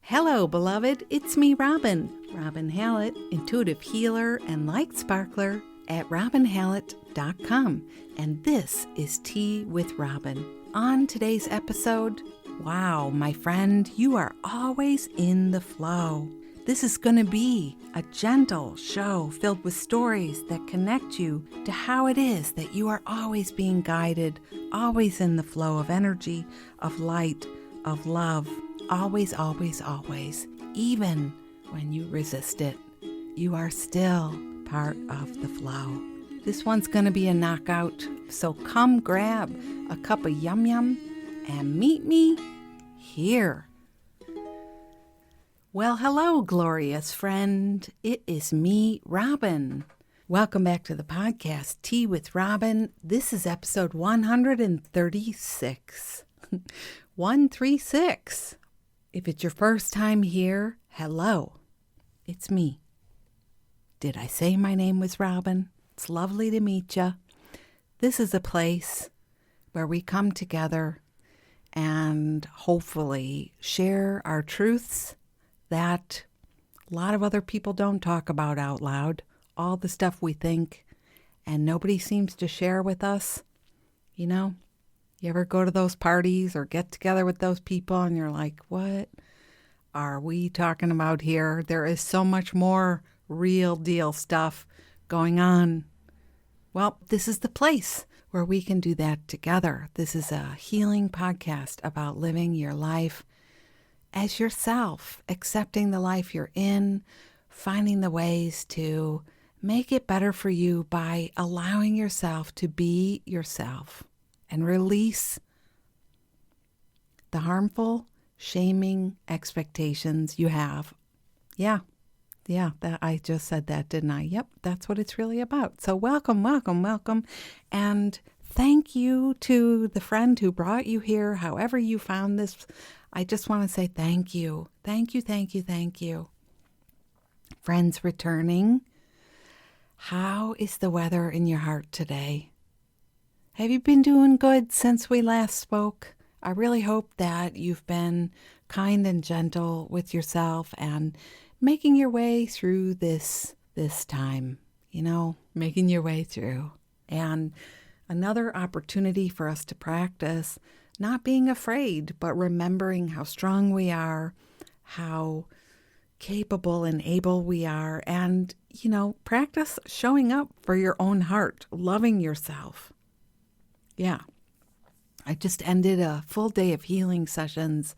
Hello, beloved. It's me, Robin Hallett, intuitive healer and light sparkler at robinhallett.com. And this is Tea with Robin. On today's episode, wow, my friend, you are always in the flow. This is going to be a gentle show filled with stories that connect you to how it is that you are always being guided, always in the flow of energy, of light, of love, always, always, always. Even when you resist it, you are still part of the flow. This one's going to be a knockout, so come grab a cup of yum yum and meet me here. Well, hello, glorious friend. It is me, Robin. Welcome back to the podcast, Tea with Robin. This is episode 136. 136. If it's your first time here, hello. It's me. Did I say my name was Robin? It's lovely to meet you. This is a place where we come together and hopefully share our truths that a lot of other people don't talk about out loud, all the stuff we think and nobody seems to share with us. You know, you ever go to those parties or get together with those people and you're like, what are we talking about here? There is so much more real deal stuff going on. Well, this is the place where we can do that together. This is a healing podcast about living your life as yourself, accepting the life you're in, finding the ways to make it better for you by allowing yourself to be yourself and release the harmful, shaming expectations you have. Yeah, that I just said that, didn't I? Yep, that's what it's really about. So welcome. And thank you to the friend who brought you here, however you found this. I just want to say thank you. Thank you. Friends returning, how is the weather in your heart today? Have you been doing good since we last spoke? I really hope that you've been kind and gentle with yourself and making your way through this time, making your way through. And another opportunity for us to practice not being afraid, but remembering how strong we are, how capable and able we are, and, practice showing up for your own heart, loving yourself. Yeah. I just ended a full day of healing sessions,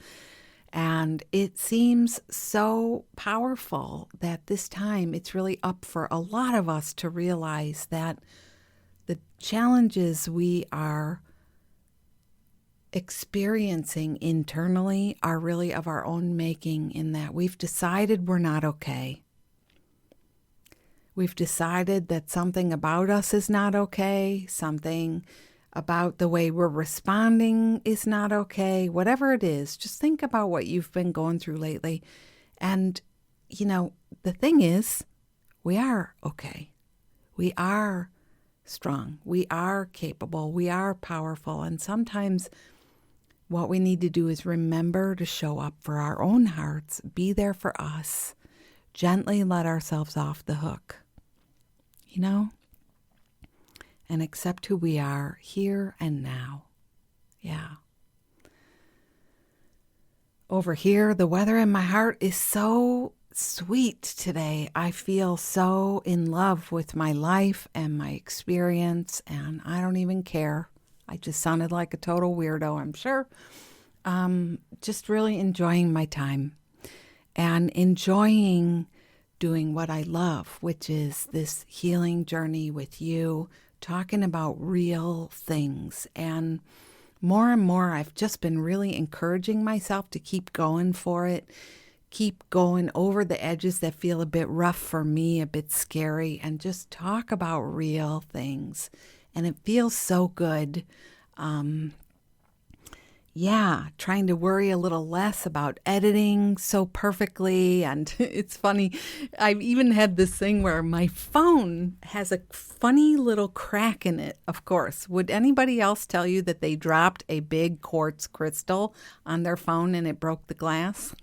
and it seems so powerful that this time it's really up for a lot of us to realize that the challenges we are experiencing internally are really of our own making, in that we've decided we're not okay. We've decided that something about us is not okay, something about the way we're responding is not okay, whatever it is. Just think about what you've been going through lately. And, the thing is, we are okay. We are strong. We are capable. We are powerful. And sometimes what we need to do is remember to show up for our own hearts, be there for us, gently let ourselves off the hook, and accept who we are here and now. Yeah. Over here, the weather in my heart is so sweet today. I feel so in love with my life and my experience, and I don't even care. I just sounded like a total weirdo, I'm sure. Just really enjoying my time and enjoying doing what I love, which is this healing journey with you, talking about real things. And more, I've just been really encouraging myself to keep going for it, keep going over the edges that feel a bit rough for me, a bit scary, and just talk about real things. And it feels so good. trying to worry a little less about editing so perfectly. And it's funny, I've even had this thing where my phone has a funny little crack in it, of course. Would anybody else tell you that they dropped a big quartz crystal on their phone and it broke the glass?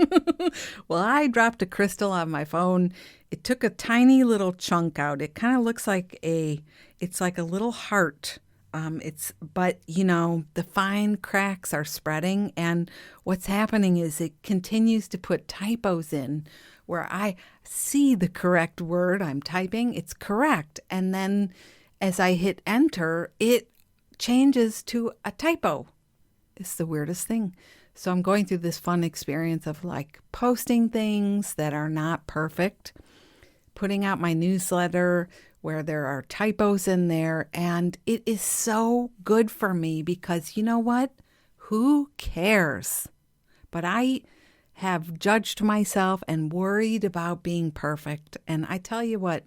Well, I dropped a crystal on my phone. It took a tiny little chunk out. It kind of looks like it's like a little heart. But the fine cracks are spreading, and what's happening is it continues to put typos in where I see the correct word I'm typing, it's correct. And then as I hit enter, it changes to a typo. It's the weirdest thing. So I'm going through this fun experience of like posting things that are not perfect, putting out my newsletter where there are typos in there. And it is so good for me because you know what? Who cares? But I have judged myself and worried about being perfect. And I tell you what,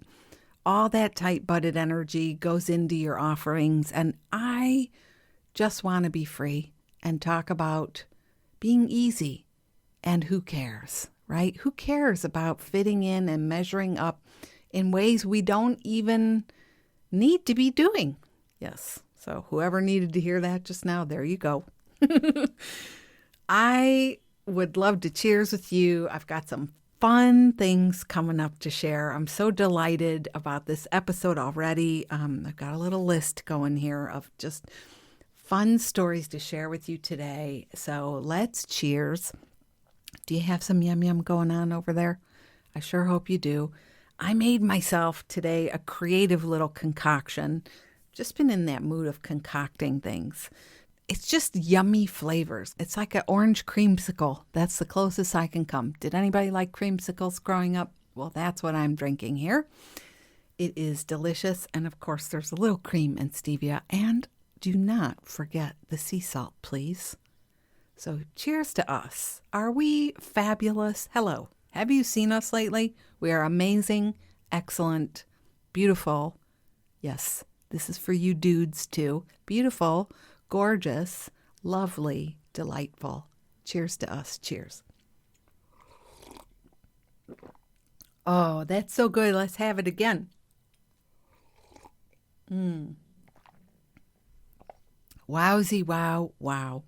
all that tight-butted energy goes into your offerings. And I just want to be free and talk about being easy. And who cares, right? Who cares about fitting in and measuring up in ways we don't even need to be doing? Yes. So whoever needed to hear that just now, there you go. I would love to cheers with you. I've got some fun things coming up to share. I'm so delighted about this episode already. I've got a little list going here of just fun stories to share with you today. So let's cheers. Do you have some yum yum going on over there? I sure hope you do. I made myself today a creative little concoction. Just been in that mood of concocting things. It's just yummy flavors. It's like an orange creamsicle. That's the closest I can come. Did anybody like creamsicles growing up? Well, that's what I'm drinking here. It is delicious. And of course, there's a little cream and stevia. And do not forget the sea salt, please. So cheers to us. Are we fabulous? Hello. Have you seen us lately? We are amazing, excellent, beautiful. Yes, this is for you dudes too. Beautiful, gorgeous, lovely, delightful. Cheers to us. Cheers. Oh, that's so good. Let's have it again. Wowzy, wow, wow.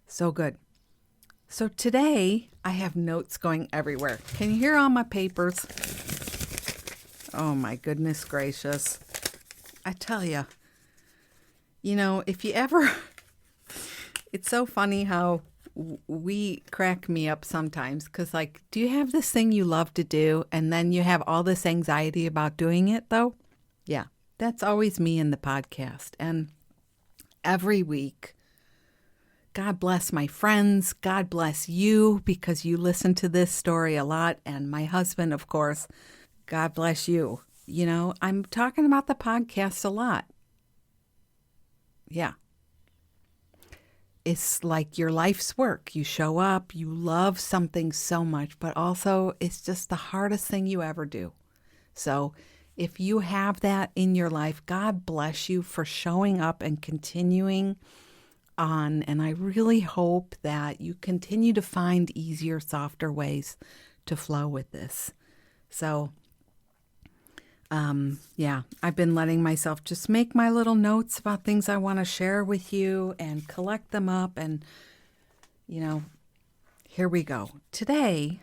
So good. So today I have notes going everywhere. Can you hear all my papers? Oh my goodness gracious. I tell you, if you ever, it's so funny how we crack me up sometimes because do you have this thing you love to do and then you have all this anxiety about doing it though? Yeah, that's always me in the podcast. And every week, God bless my friends. God bless you because you listen to this story a lot. And my husband, of course, God bless you. I'm talking about the podcast a lot. Yeah. It's like your life's work. You show up, you love something so much, but also it's just the hardest thing you ever do. So if you have that in your life, God bless you for showing up and continuing on. And I really hope that you continue to find easier, softer ways to flow with this. So, I've been letting myself just make my little notes about things I want to share with you and collect them up. And, here we go. Today,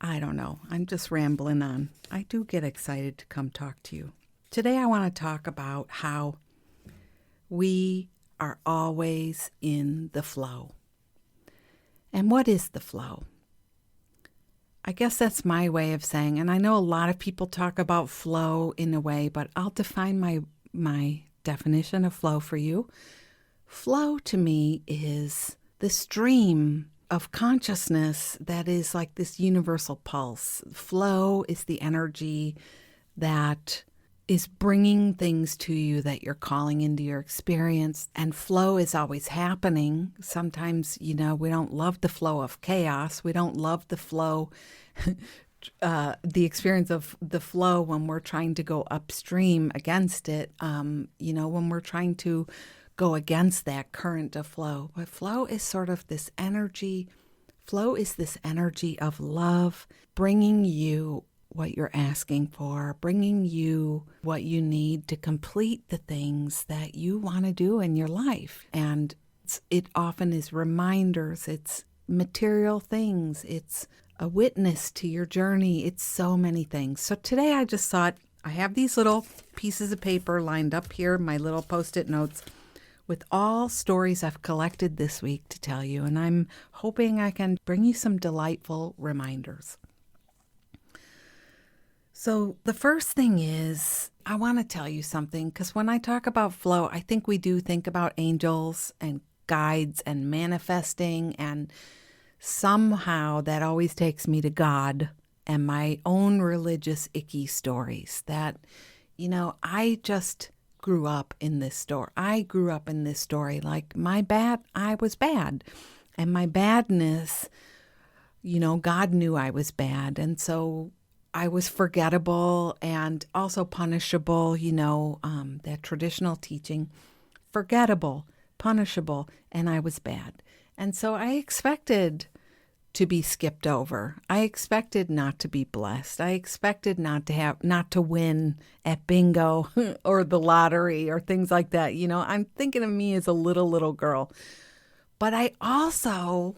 I don't know. I'm just rambling on. I do get excited to come talk to you. Today, I want to talk about how we are always in the flow. And what is the flow? I guess that's my way of saying, and I know a lot of people talk about flow in a way, but I'll define my definition of flow for you. Flow to me is the stream of consciousness that is like this universal pulse. Flow is the energy that is bringing things to you that you're calling into your experience. And flow is always happening. Sometimes, we don't love the flow of chaos. We don't love the flow, the experience of the flow when we're trying to go upstream against it. When we're trying to go against that current of flow. But flow is sort of this energy. Flow is this energy of love, bringing you what you're asking for, bringing you what you need to complete the things that you want to do in your life. And it often is reminders, it's material things, it's a witness to your journey, it's so many things. So today I just thought, I have these little pieces of paper lined up here, my little Post-it notes, with all stories I've collected this week to tell you, and I'm hoping I can bring you some delightful reminders. So the first thing is, I want to tell you something, because when I talk about flow, I think we do think about angels and guides and manifesting, and somehow that always takes me to God and my own religious icky stories that, I just grew up in this story. I grew up in this story like I was bad. And my badness, God knew I was bad. And so I was forgettable and also punishable, that traditional teaching, forgettable, punishable, and I was bad. And so I expected to be skipped over. I expected not to be blessed. I expected not to win at bingo or the lottery or things like that. I'm thinking of me as a little girl. But I also,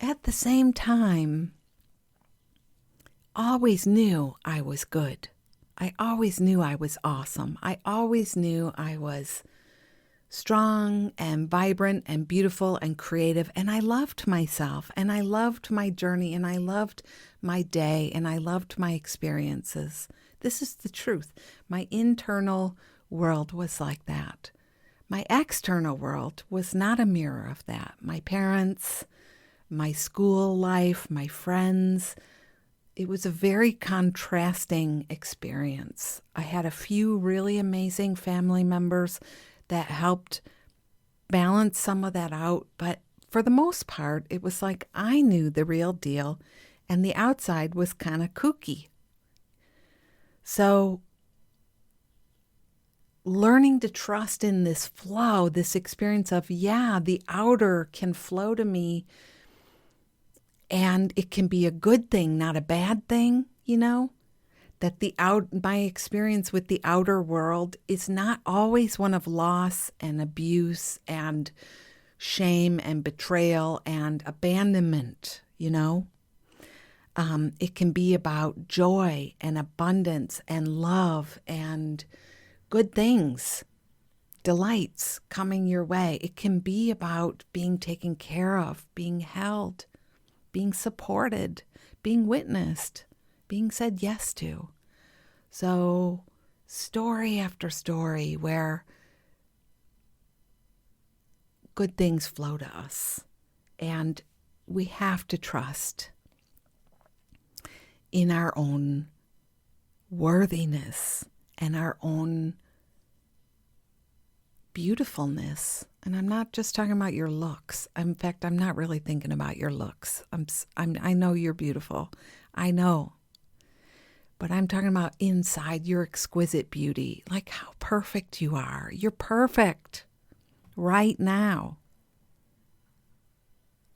at the same time, always knew I was good. I always knew I was awesome. I always knew I was strong and vibrant and beautiful and creative. And I loved myself, and I loved my journey, and I loved my day, and I loved my experiences. This is the truth. My internal world was like that. My external world was not a mirror of that. My parents, my school life, my friends. It was a very contrasting experience. I had a few really amazing family members that helped balance some of that out, but for the most part, it was like I knew the real deal, and the outside was kind of kooky. So learning to trust in this flow, this experience of, the outer can flow to me, and it can be a good thing, not a bad thing, that my experience with the outer world is not always one of loss and abuse and shame and betrayal and abandonment, It can be about joy and abundance and love and good things, delights coming your way. It can be about being taken care of, being held, being supported, being witnessed, being said yes to. So story after story where good things flow to us, and we have to trust in our own worthiness and our own beautifulness. And I'm not just talking about your looks. In fact, I'm not really thinking about your looks. I know you're beautiful. I know. But I'm talking about inside, your exquisite beauty, like how perfect you are. You're perfect right now.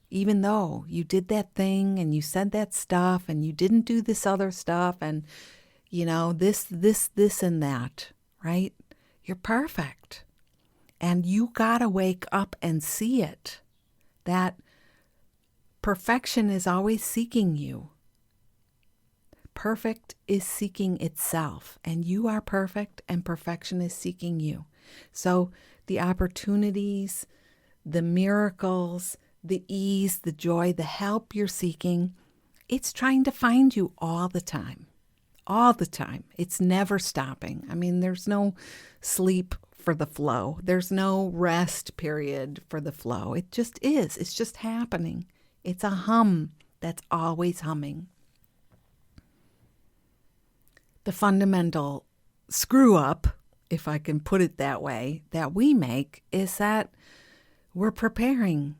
Even though you did that thing and you said that stuff and you didn't do this other stuff and, this and that, right? You're perfect. And you got to wake up and see it, that perfection is always seeking you. Perfect is seeking itself, and you are perfect, and perfection is seeking you. So the opportunities, the miracles, the ease, the joy, the help you're seeking, it's trying to find you all the time. All the time. It's never stopping. There's no sleep for the flow. There's no rest period for the flow. It just is. It's just happening. It's a hum that's always humming. The fundamental screw up, if I can put it that way, that we make is that we're preparing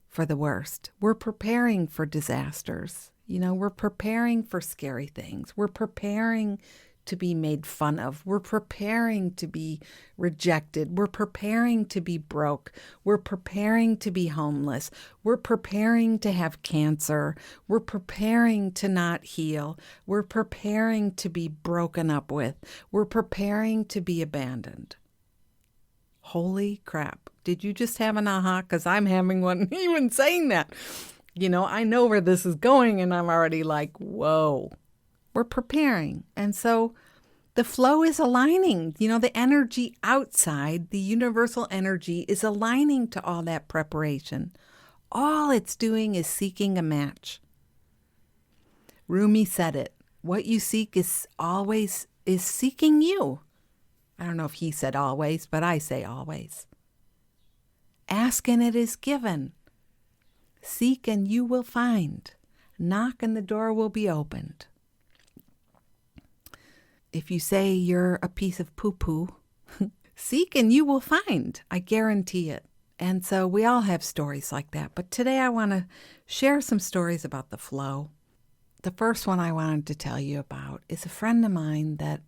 for the worst. We're preparing for disasters. We're preparing for scary things. We're preparing to be made fun of. We're preparing to be rejected. We're preparing to be broke. We're preparing to be homeless. We're preparing to have cancer. We're preparing to not heal. We're preparing to be broken up with. We're preparing to be abandoned. Holy crap. Did you just have an aha? Because I'm having one even saying that. I know where this is going, and I'm already like, whoa. We're preparing. And so the flow is aligning. The energy outside, the universal energy, is aligning to all that preparation. All it's doing is seeking a match. Rumi said it. What you seek is seeking you. I don't know if he said always, but I say always. Ask and it is given. Seek and you will find. Knock and the door will be opened. If you say you're a piece of poo-poo, seek and you will find. I guarantee it. And so we all have stories like that. But today I want to share some stories about the flow. The first one I wanted to tell you about is a friend of mine that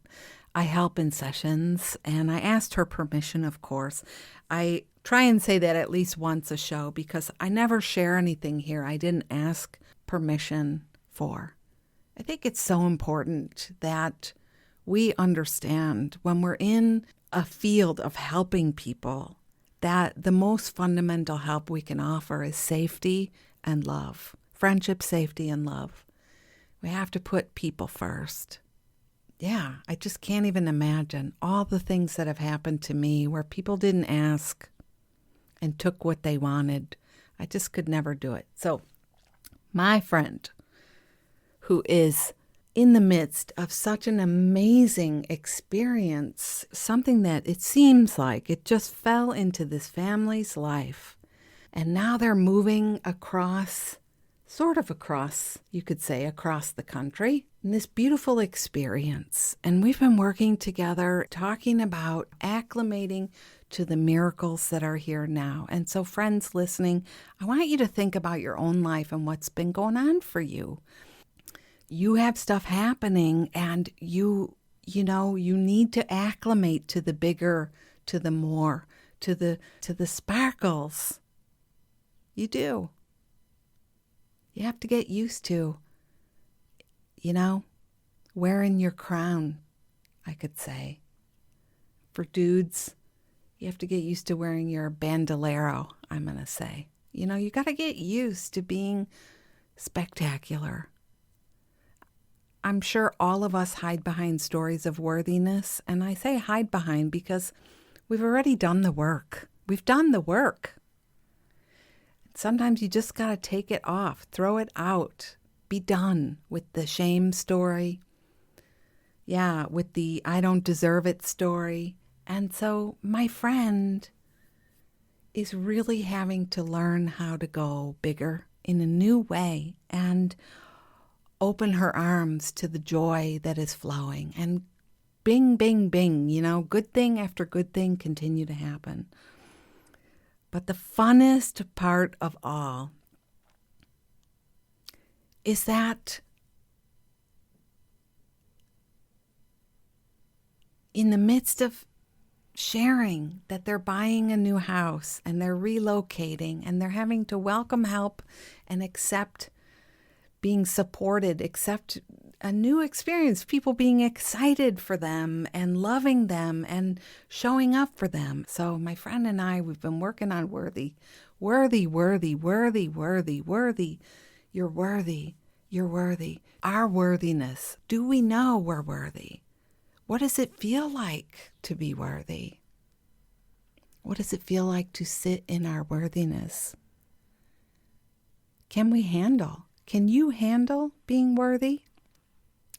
I help in sessions, and I asked her permission, of course. I try and say that at least once a show because I never share anything here I didn't ask permission for. I think it's so important that we understand when we're in a field of helping people that the most fundamental help we can offer is safety and love. Friendship, safety, and love. We have to put people first. Yeah, I just can't even imagine all the things that have happened to me where people didn't ask and took what they wanted. I just could never do it. So my friend, who is in the midst of such an amazing experience, something that it seems like it just fell into this family's life. And now they're moving across, you could say, across the country in this beautiful experience. And we've been working together, talking about acclimating to the miracles that are here now. And so friends listening, I want you to think about your own life and what's been going on for you. You have stuff happening and you need to acclimate to the bigger, to the more, to the sparkles. You do. You have to get used to, wearing your crown, I could say. For dudes, you have to get used to wearing your bandolero, I'm going to say. You got to get used to being spectacular. I'm sure all of us hide behind stories of worthiness, and I say hide behind because we've already done the work. We've done the work. Sometimes you just got to take it off, throw it out, be done with the shame story. Yeah, with the I don't deserve it story. And so my friend is really having to learn how to go bigger in a new way and open her arms to the joy that is flowing. And bing, bing, bing, good thing after good thing continue to happen. But the funnest part of all is that in the midst of sharing that they're buying a new house and they're relocating and they're having to welcome help and accept being supported, accept a new experience, people being excited for them and loving them and showing up for them. So my friend and I, we've been working on worthy. You're worthy. You're worthy. Our worthiness. Do we know we're worthy? What does it feel like to be worthy? What does it feel like to sit in our worthiness? Can we handle? Can you handle being worthy?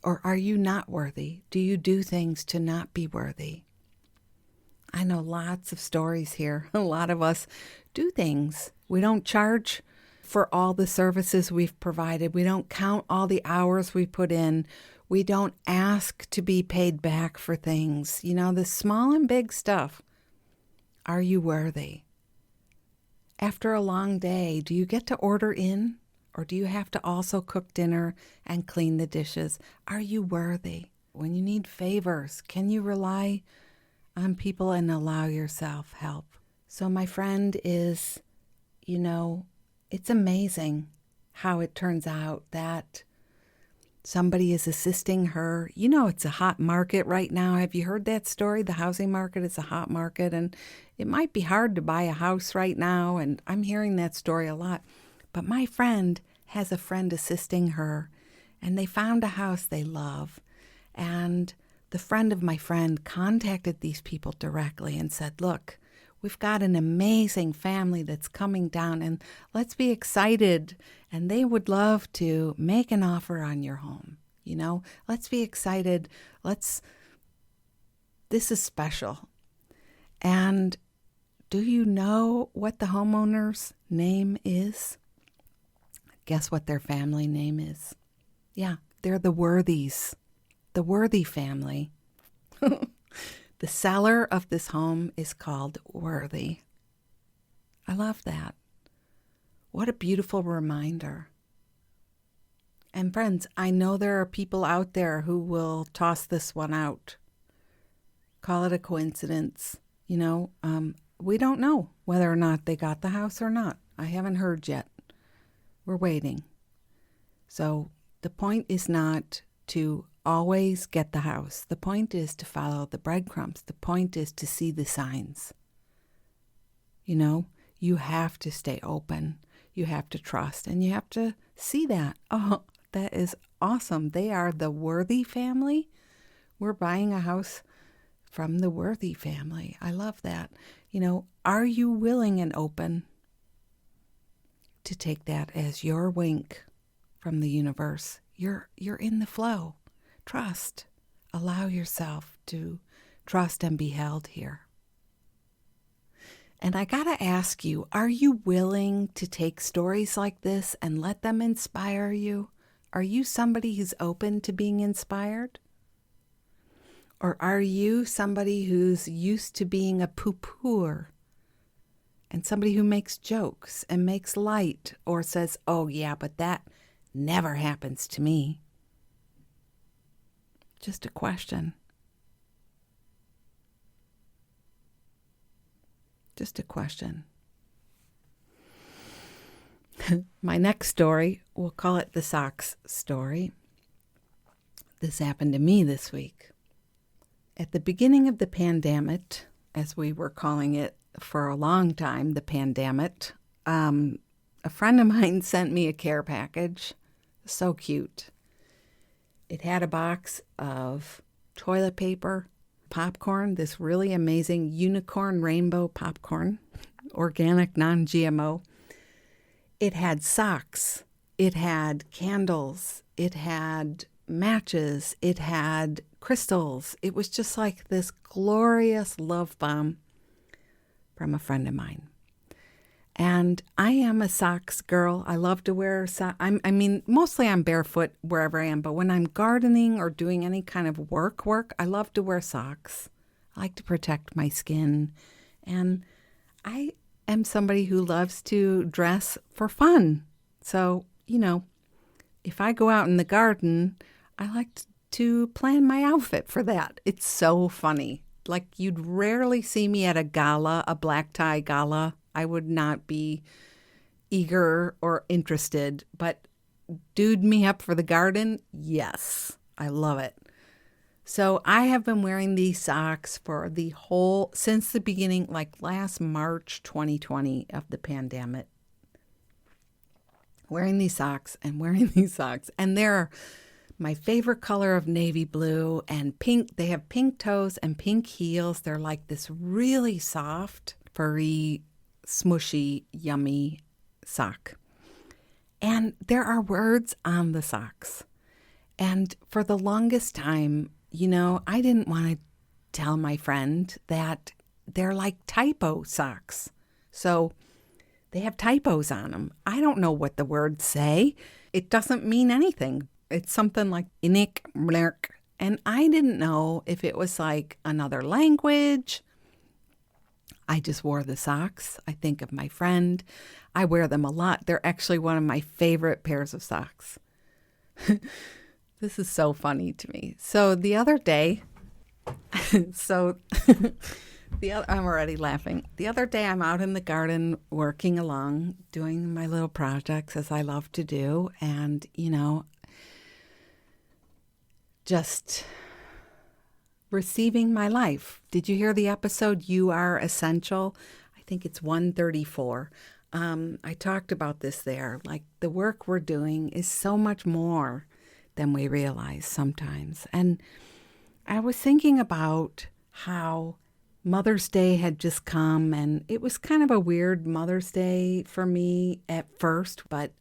Or are you not worthy? Do you do things to not be worthy? I know lots of stories here. A lot of us do things. We don't charge for all the services we've provided. We don't count all the hours we put in. We don't ask to be paid back for things. The small and big stuff. Are you worthy? After a long day, do you get to order in? Or do you have to also cook dinner and clean the dishes? Are you worthy? when you need favors, can you rely on people and allow yourself help? So my friend is, it's amazing how it turns out that somebody is assisting her. It's a hot market right now. Have you heard that story? The housing market is a hot market, and it might be hard to buy a house right now, and I'm hearing that story a lot. But my friend has a friend assisting her, and they found a house they love. And the friend of my friend contacted these people directly and said, look, we've got an amazing family that's coming down, and let's be excited. And they would love to make an offer on your home. Let's be excited. This is special. And do you know what the homeowner's name is? Guess what their family name is? Yeah, they're the Worthies, the Worthy family. The seller of this home is called Worthy. I love that. What a beautiful reminder. And friends, I know there are people out there who will toss this one out. Call it a coincidence. We don't know whether or not they got the house or not. I haven't heard yet. We're waiting. So the point is not to always get the house. The point is to follow the breadcrumbs. The point is to see the signs. You have to stay open. You have to trust, and you have to see that. Oh, that is awesome. They are the Worthy family. We're buying a house from the Worthy family. I love that. Are you willing and open to take that as your wink from the universe? You're in the flow. Trust. Allow yourself to trust and be held here. And I got to ask you, are you willing to take stories like this and let them inspire you? Are you somebody who's open to being inspired? Or are you somebody who's used to being a poo-pooer and somebody who makes jokes and makes light or says, oh yeah, but that never happens to me? Just a question. Just a question. My next story, we'll call it the socks story. This happened to me this week. At the beginning of the pandemic, as we were calling it for a long time, the pandemic, a friend of mine sent me a care package. So cute. It had a box of toilet paper, popcorn, this really amazing unicorn rainbow popcorn, organic, non-GMO. It had socks. It had candles. It had matches. It had crystals. It was just like this glorious love bomb from a friend of mine. And I am a socks girl. I love to wear socks. Mostly I'm barefoot wherever I am, but when I'm gardening or doing any kind of work, I love to wear socks. I like to protect my skin. And I am somebody who loves to dress for fun. So, if I go out in the garden, I like to plan my outfit for that. It's so funny. Like, you'd rarely see me at a gala, a black tie gala. I would not be eager or interested, but dude me up for the garden? Yes, I love it. So I have been wearing these socks since the beginning, like last March 2020 of the pandemic. Wearing these socks. And they're my favorite color of navy blue and pink. They have pink toes and pink heels. They're like this really soft, furry, smushy, yummy sock. And there are words on the socks. And for the longest time, I didn't want to tell my friend that they're like typo socks. So they have typos on them. I don't know what the words say. It doesn't mean anything. It's something like inik, blerk. And I didn't know if it was like another language. I just wore the socks. I think of my friend. I wear them a lot. They're actually one of my favorite pairs of socks. This is so funny to me. So the other day, I'm already laughing. The other day I'm out in the garden working along, doing my little projects as I love to do, and, just receiving my life. Did you hear the episode, You Are Essential? I think it's 134. I talked about this there. Like, the work we're doing is so much more than we realize sometimes. And I was thinking about how Mother's Day had just come, and it was kind of a weird Mother's Day for me at first, but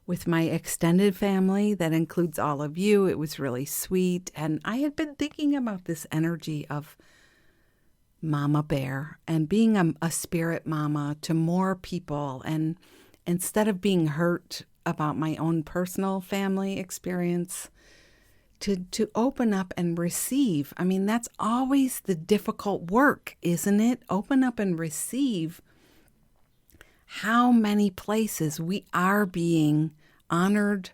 with my extended family that includes all of you, it was really sweet. And I had been thinking about this energy of Mama Bear and being a spirit mama to more people, and instead of being hurt about my own personal family experience, to open up and receive. I mean, that's always the difficult work, isn't it? Open up and receive how many places we are being honored,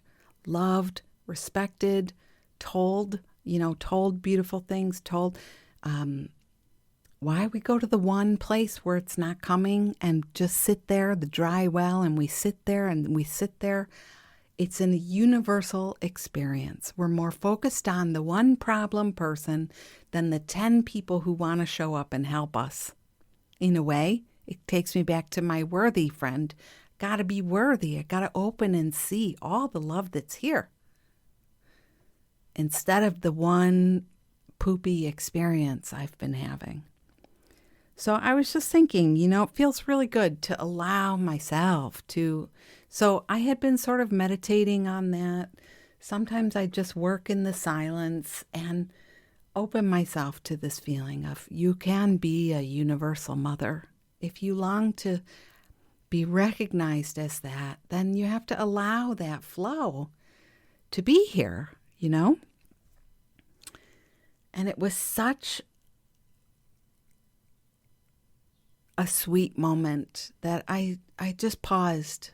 loved, respected, told beautiful things, told why we go to the one place where it's not coming and just sit there, the dry well, and we sit there and we sit there. It's a universal experience. We're more focused on the one problem person than the 10 people who want to show up and help us. In a way, it takes me back to my worthy friend. Got to be worthy. I got to open and see all the love that's here, instead of the one poopy experience I've been having. So I was just thinking, it feels really good to allow myself to. So I had been sort of meditating on that. Sometimes I just work in the silence and open myself to this feeling of you can be a universal mother. If you long to be recognized as that, then you have to allow that flow to be here, And it was such a sweet moment that I just paused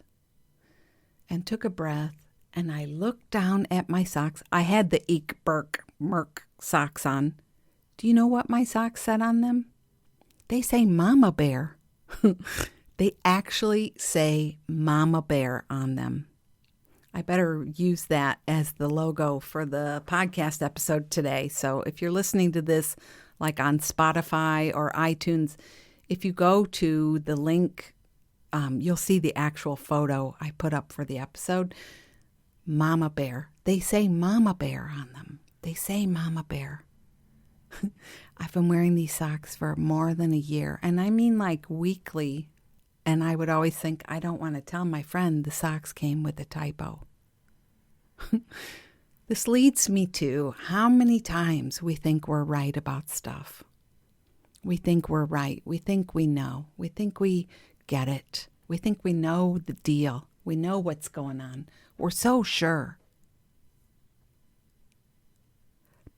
and took a breath, and I looked down at my socks. I had the Eek Burk Merk socks on. Do you know what my socks said on them? They say Mama Bear. They actually say Mama Bear on them. I better use that as the logo for the podcast episode today. So if you're listening to this like on Spotify or iTunes, if you go to the link, you'll see the actual photo I put up for the episode. Mama Bear. They say Mama Bear on them. They say Mama Bear. I've been wearing these socks for more than a year, and I mean like weekly. And I would always think, I don't want to tell my friend the socks came with a typo. This leads me to how many times we think we're right about stuff. We think we're right. We think we know. We think we get it. We think we know the deal. We know what's going on. We're so sure.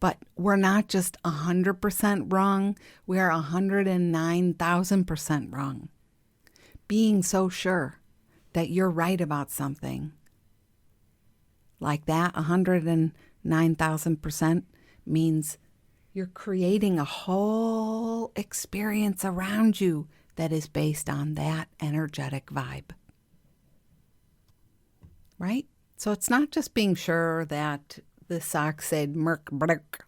But we're not just 100% wrong. We are 109,000% wrong. Being so sure that you're right about something like that, 109,000% means you're creating a whole experience around you that is based on that energetic vibe. Right? So it's not just being sure that the sock said Merk Brk.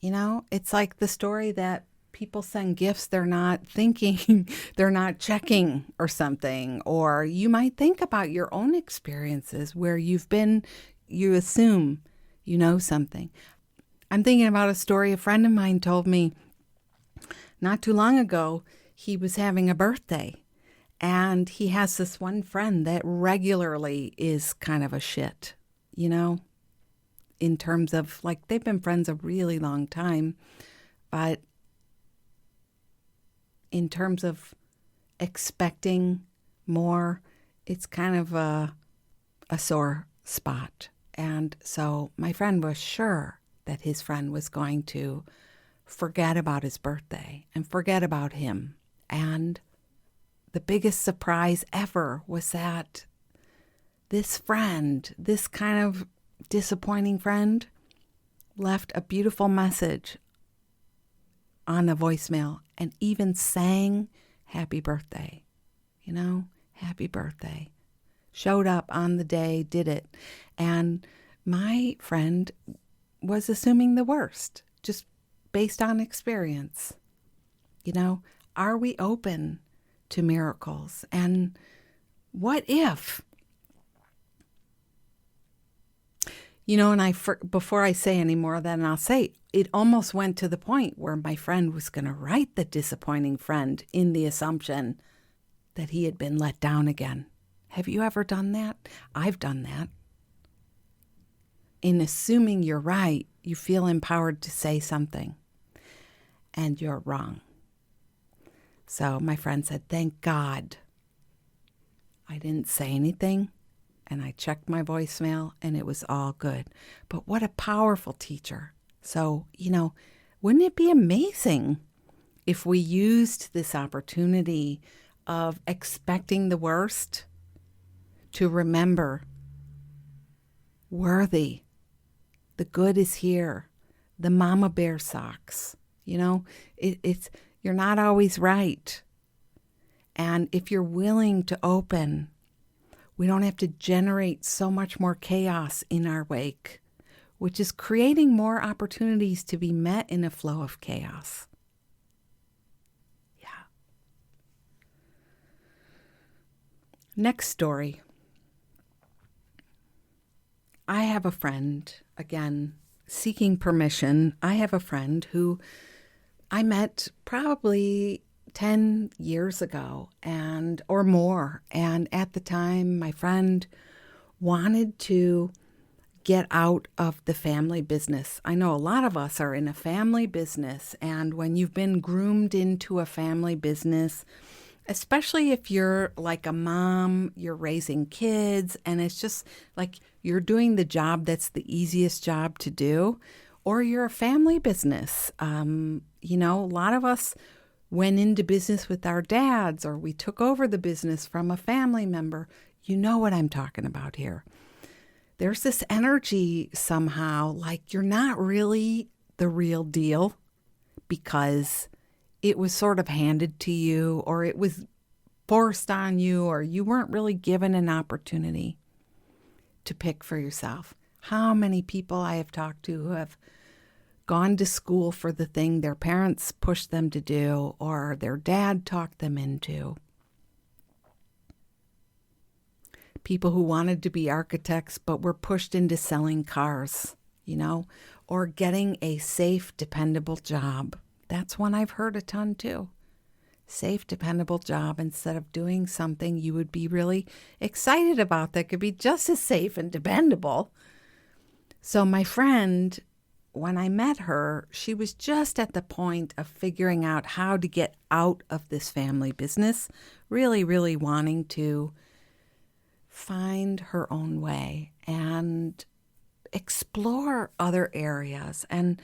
It's like the story that people send gifts they're not thinking, they're not checking or something. Or you might think about your own experiences where you assume you know something. I'm thinking about a story a friend of mine told me not too long ago. He was having a birthday, and he has this one friend that regularly is kind of a shit, in terms of, like, they've been friends a really long time, but in terms of expecting more, it's kind of a sore spot. And so my friend was sure that his friend was going to forget about his birthday and forget about him. And the biggest surprise ever was that this friend, this kind of disappointing friend left a beautiful message on a voicemail and even sang happy birthday. Happy birthday. Showed up on the day, did it. And my friend was assuming the worst, just based on experience. Are we open to miracles? And what if? And before I say any more, then I'll say it almost went to the point where my friend was going to write the disappointing friend in the assumption that he had been let down again. Have you ever done that? I've done that. In assuming you're right, you feel empowered to say something, and you're wrong. So my friend said, thank God I didn't say anything, and I checked my voicemail, and it was all good. But what a powerful teacher. So, wouldn't it be amazing if we used this opportunity of expecting the worst to remember worthy, the good is here, the mama bear socks. It's you're not always right. And if you're willing to open, we don't have to generate so much more chaos in our wake, which is creating more opportunities to be met in a flow of chaos. Yeah. Next story. I have a friend, again, seeking permission. I have a friend who I met probably 10 years ago or more. And at the time, my friend wanted to get out of the family business. I know a lot of us are in a family business, and when you've been groomed into a family business, especially if you're like a mom, you're raising kids, and it's just like you're doing the job that's the easiest job to do, or you're a family business. A lot of us went into business with our dads, or we took over the business from a family member. You know what I'm talking about here. There's this energy somehow like you're not really the real deal because it was sort of handed to you, or it was forced on you, or you weren't really given an opportunity to pick for yourself. How many people I have talked to who have gone to school for the thing their parents pushed them to do or their dad talked them into. People who wanted to be architects but were pushed into selling cars, or getting a safe, dependable job. That's one I've heard a ton too. Safe, dependable job instead of doing something you would be really excited about that could be just as safe and dependable. So my friend, when I met her, she was just at the point of figuring out how to get out of this family business, really, really wanting to find her own way and explore other areas. And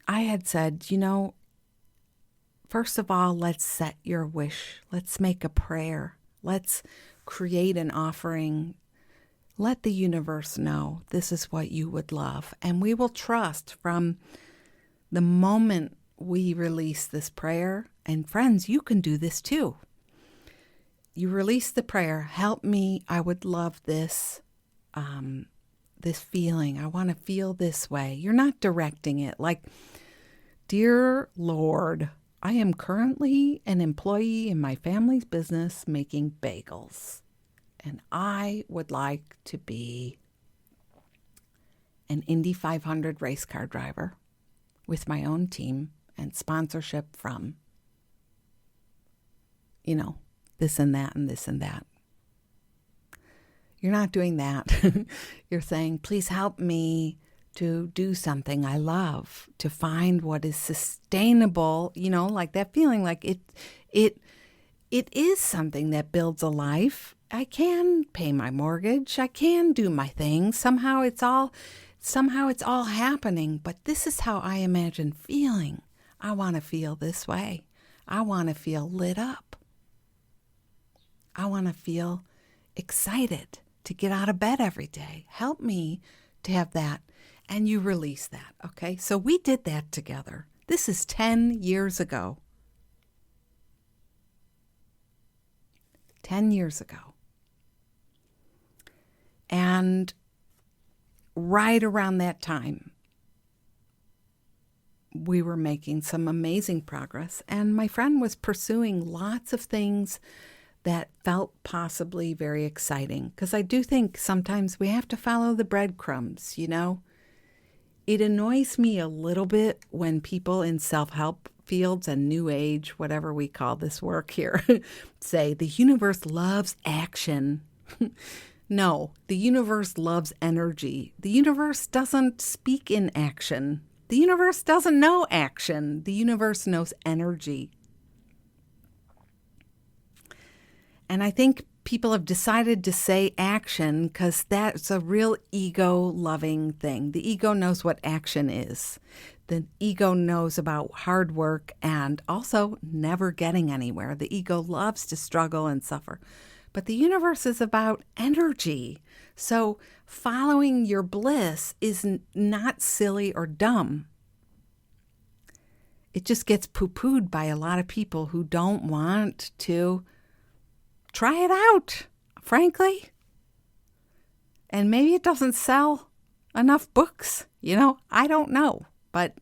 I had said, first of all, let's set your wish. Let's make a prayer. Let's create an offering. Let the universe know this is what you would love. And we will trust from the moment we release this prayer. And friends, you can do this too. You release the prayer, help me, I would love this, this feeling. I want to feel this way. You're not directing it like, dear Lord, I am currently an employee in my family's business making bagels, and I would like to be an Indy 500 race car driver with my own team and sponsorship from, this and that and this and that. You're not doing that. You're saying, please help me to do something I love, to find what is sustainable, like that feeling like it is something that builds a life. I can pay my mortgage. I can do my thing. Somehow it's all happening, but this is how I imagine feeling. I want to feel this way. I want to feel lit up. I want to feel excited to get out of bed every day. Help me to have that, and you release that, okay? So we did that together. This is 10 years ago. 10 years ago. And right around that time, we were making some amazing progress, and my friend was pursuing lots of things that felt possibly very exciting. Because I do think sometimes we have to follow the breadcrumbs, you know? It annoys me a little bit when people in self-help fields and new age, whatever we call this work here, say the universe loves action. No, the universe loves energy. The universe doesn't speak in action. The universe doesn't know action. The universe knows energy. And I think people have decided to say action because that's a real ego-loving thing. The ego knows what action is. The ego knows about hard work and also never getting anywhere. The ego loves to struggle and suffer. But the universe is about energy. So following your bliss is not silly or dumb. It just gets poo-pooed by a lot of people who don't want to try it out, frankly. And maybe it doesn't sell enough books, you know? I don't know. But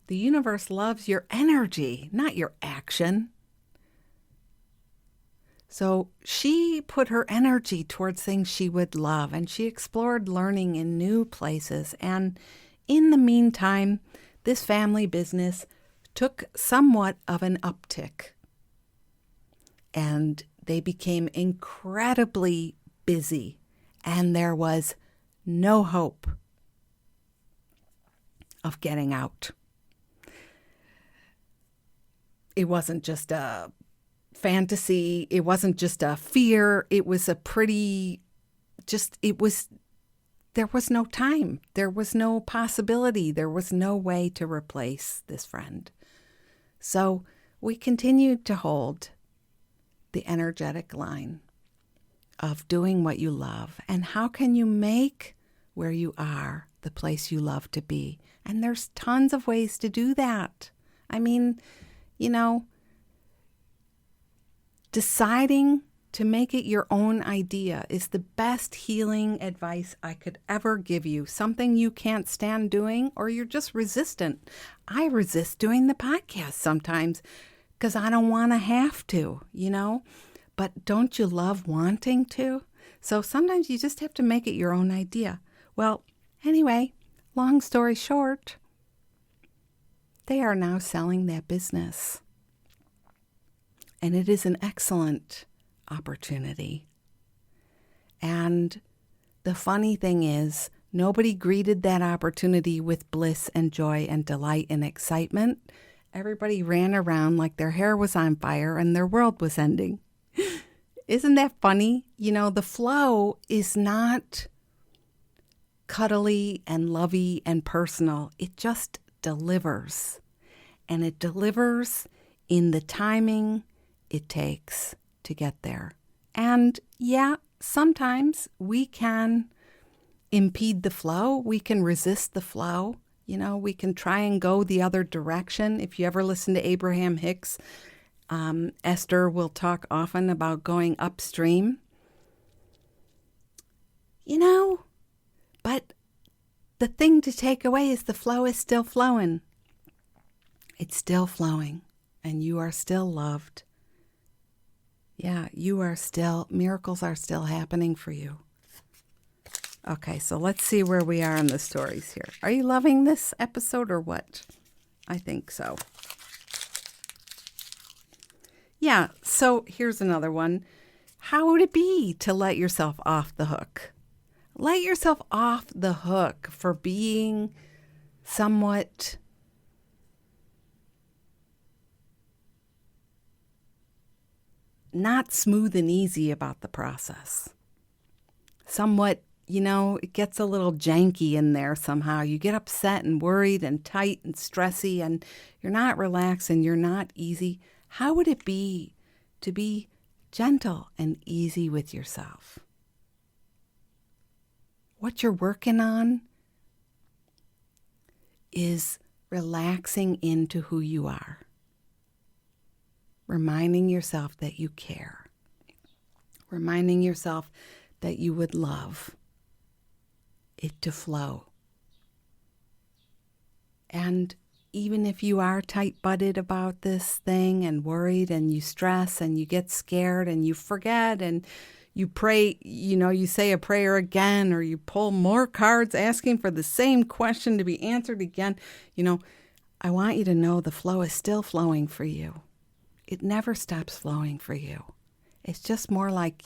the universe loves your energy, not your action. So she put her energy towards things she would love, and she explored learning in new places. And in the meantime, this family business took somewhat of an uptick. And they became incredibly busy, and there was no hope of getting out. It wasn't just a fantasy. It wasn't just a fear. It was a there was no time. There was no possibility. There was no way to replace this friend. So we continued to hold the energetic line of doing what you love. And how can you make where you are the place you love to be? And there's tons of ways to do that. I mean, you know, deciding to make it your own idea is the best healing advice I could ever give you. Something you can't stand doing, or you're just resistant. I resist doing the podcast sometimes because I don't want to have to, you know. But don't you love wanting to? So sometimes you just have to make it your own idea. Well, anyway, long story short, they are now selling that business. And it is an excellent opportunity. And the funny thing is, nobody greeted that opportunity with bliss and joy and delight and excitement. Everybody ran around like their hair was on fire and their world was ending. Isn't that funny? You know, the flow is not cuddly and lovey and personal. It just delivers. And it delivers in the timing it takes to get there. And yeah, sometimes we can impede the flow. We can resist the flow. You know, we can try and go the other direction. If you ever listen to Abraham Hicks, Esther will talk often about going upstream. You know, but the thing to take away is the flow is still flowing. It's still flowing, and you are still loved. Yeah, miracles are still happening for you. Okay, so let's see where we are in the stories here. Are you loving this episode or what? I think so. Yeah, so here's another one. How would it be to let yourself off the hook? Let yourself off the hook for being somewhat not smooth and easy about the process. Somewhat, you know, it gets a little janky in there somehow. You get upset and worried and tight and stressy, and you're not relaxed and you're not easy. How would it be to be gentle and easy with yourself? what you're working on is relaxing into who you are. Reminding yourself that you care. Reminding yourself that you would love it to flow. And even if you are tight-butted about this thing and worried and you stress and you get scared and you forget and you pray, you say a prayer again, or you pull more cards asking for the same question to be answered again, I want you to know the flow is still flowing for you. It never stops flowing for you. It's just more like,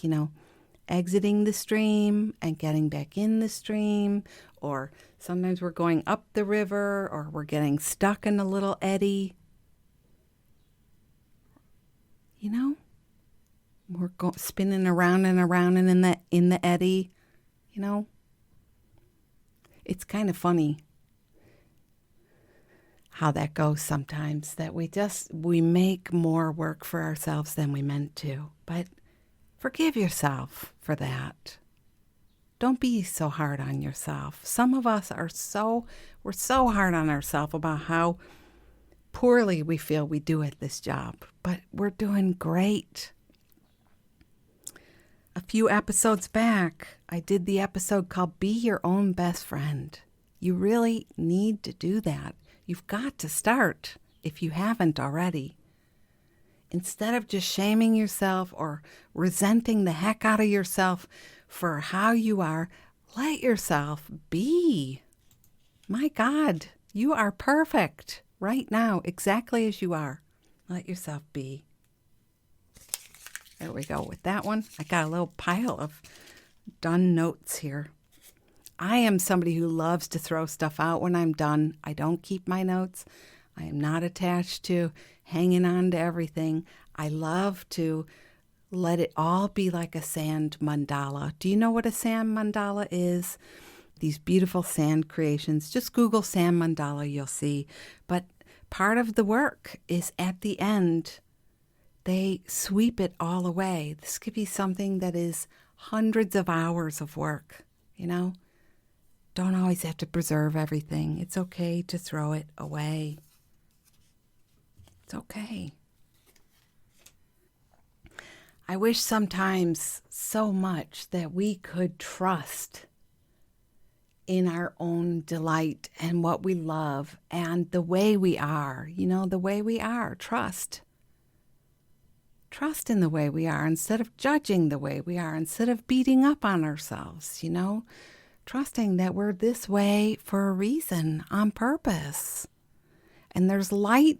exiting the stream and getting back in the stream, or sometimes we're going up the river, or we're getting stuck in a little eddy. We're spinning around and around and in the eddy. It's kind of funny how that goes sometimes, that we make more work for ourselves than we meant to. But forgive yourself for that. Don't be so hard on yourself. Some of us we're so hard on ourselves about how poorly we feel we do at this job, but we're doing great. A few episodes back, I did the episode called Be Your Own Best Friend. You really need to do that. You've got to start if you haven't already. Instead of just shaming yourself or resenting the heck out of yourself for how you are, let yourself be. My God, you are perfect right now, exactly as you are. Let yourself be. There we go with that one. I got a little pile of done notes here. I am somebody who loves to throw stuff out when I'm done. I don't keep my notes. I am not attached to hanging on to everything. I love to let it all be like a sand mandala. Do you know what a sand mandala is? These beautiful sand creations. Just Google sand mandala, you'll see. But part of the work is at the end, they sweep it all away. This could be something that is hundreds of hours of work, Don't always have to preserve everything. It's okay to throw it away. It's okay. I wish sometimes so much that we could trust in our own delight and what we love and the way we are, the way we are. Trust. Trust in the way we are instead of judging the way we are, instead of beating up on ourselves, Trusting that we're this way for a reason, on purpose. And there's light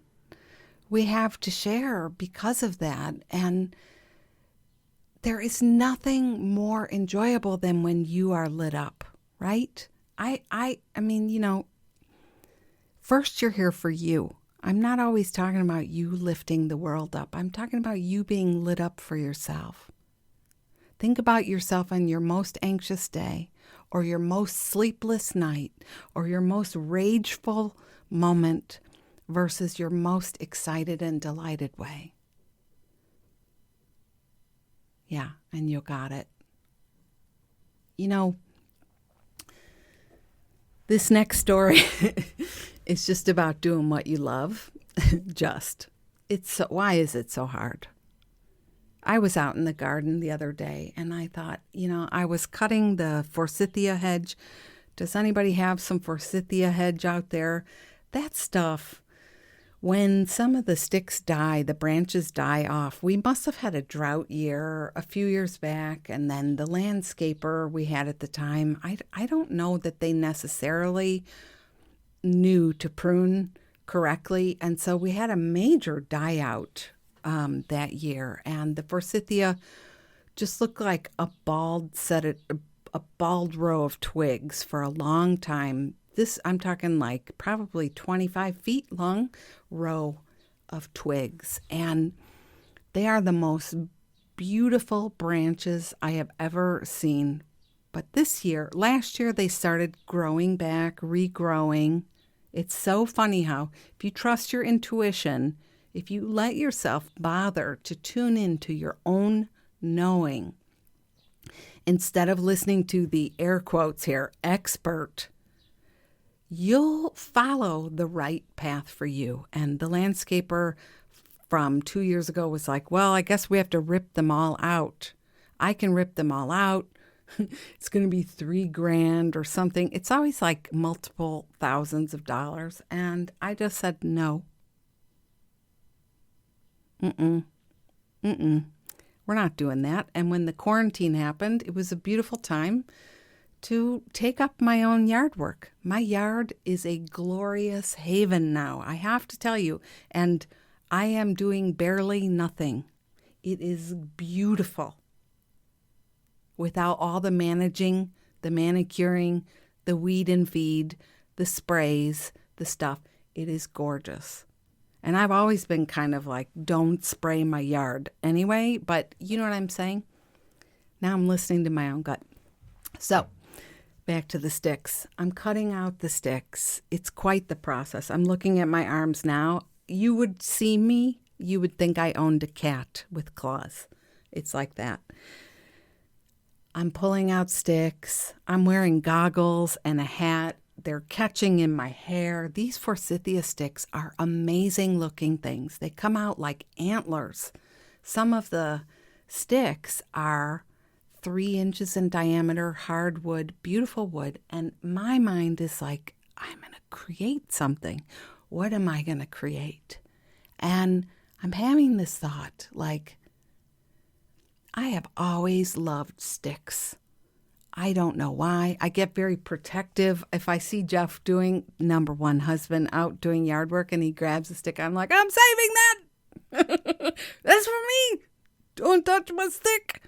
we have to share because of that. And there is nothing more enjoyable than when you are lit up, right? I mean, first you're here for you. I'm not always talking about you lifting the world up. I'm talking about you being lit up for yourself. Think about yourself on your most anxious day, or your most sleepless night, or your most rageful moment versus your most excited and delighted way. Yeah, and you got it. This next story is just about doing what you love. Why is it so hard? I was out in the garden the other day and I thought, I was cutting the forsythia hedge. Does anybody have some forsythia hedge out there? That stuff, when some of the sticks die, the branches die off. We must have had a drought year a few years back, and then the landscaper we had at the time, I don't know that they necessarily knew to prune correctly, and so we had a major die out that year, and the forsythia just looked like a bald row of twigs for a long time. I'm talking like probably 25 feet long row of twigs, and they are the most beautiful branches I have ever seen. But last year they started growing back, regrowing. It's so funny how if you trust your intuition, if you let yourself bother to tune into your own knowing instead of listening to the air quotes here, expert, you'll follow the right path for you. And the landscaper from 2 years ago was like, well, I guess we have to rip them all out. I can rip them all out. It's going to be $3,000 or something. It's always like multiple thousands of dollars. And I just said, no. We're not doing that. And when the quarantine happened, it was a beautiful time to take up my own yard work. My yard is a glorious haven now, I have to tell you. And I am doing barely nothing. It is beautiful. Without all the managing, the manicuring, the weed and feed, the sprays, the stuff, it is gorgeous. And I've always been kind of like, don't spray my yard anyway, but you know what I'm saying? Now I'm listening to my own gut. So, back to the sticks. I'm cutting out the sticks. It's quite the process. I'm looking at my arms now. You would see me, you would think I owned a cat with claws. It's like that. I'm pulling out sticks. I'm wearing goggles and a hat. They're catching in my hair. These forsythia sticks are amazing looking things. They come out like antlers. Some of the sticks are 3 inches in diameter, hardwood, beautiful wood. And my mind is like, I'm going to create something. What am I going to create? And I'm having this thought, like, I have always loved sticks. I don't know why. I get very protective. If I see Jeff doing, number one husband, out doing yard work and he grabs a stick, I'm like, I'm saving that. That's for me. Don't touch my stick.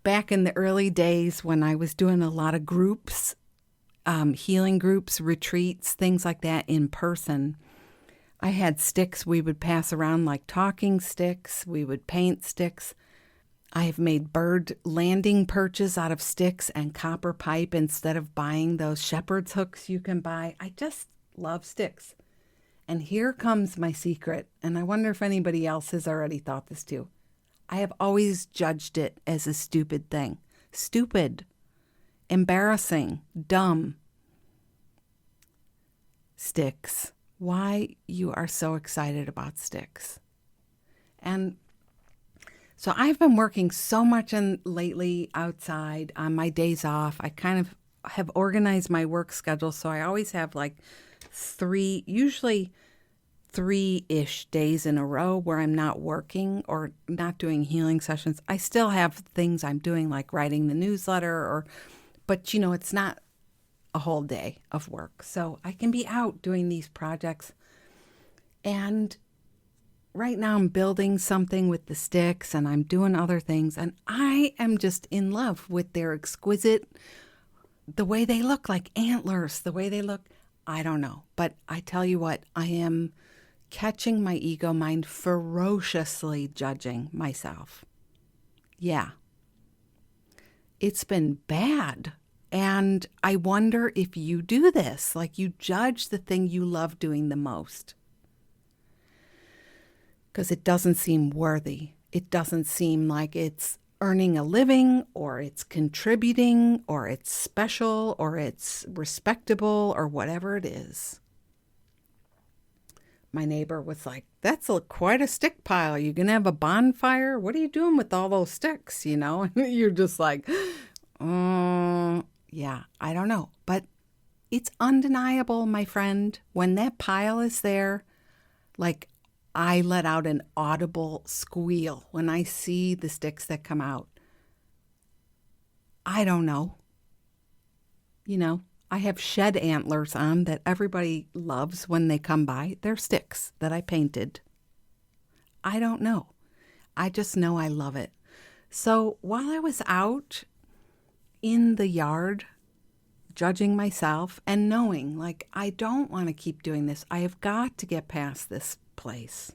Back in the early days when I was doing a lot of groups, healing groups, retreats, things like that in person, I had sticks we would pass around like talking sticks. We would paint sticks. I have made bird landing perches out of sticks and copper pipe instead of buying those shepherd's hooks you can buy. I just love sticks. And here comes my secret. And I wonder if anybody else has already thought this too. I have always judged it as a stupid thing. Stupid. Embarrassing. Dumb. Sticks. Why you are so excited about sticks. And so I've been working so much lately outside on my days off. I kind of have organized my work schedule, so I always have like usually 3-ish days in a row where I'm not working or not doing healing sessions. I still have things I'm doing like writing the newsletter but it's not a whole day of work. So I can be out doing these projects. And right now I'm building something with the sticks and I'm doing other things. And I am just in love with their exquisite, the way they look like antlers, the way they look. I don't know. But I tell you what, I am catching my ego mind ferociously judging myself. Yeah. It's been bad. And I wonder if you do this, like you judge the thing you love doing the most. Because it doesn't seem worthy. It doesn't seem like it's earning a living or it's contributing or it's special or it's respectable or whatever it is. My neighbor was like, that's quite a stick pile. You going to have a bonfire? What are you doing with all those sticks, And you're just like, yeah, I don't know. But it's undeniable, my friend. When that pile is there, like I let out an audible squeal when I see the sticks that come out. I don't know. I have shed antlers on that everybody loves when they come by. They're sticks that I painted. I don't know. I just know I love it. So while I was out in the yard, judging myself and knowing, like, I don't want to keep doing this. I have got to get past this place.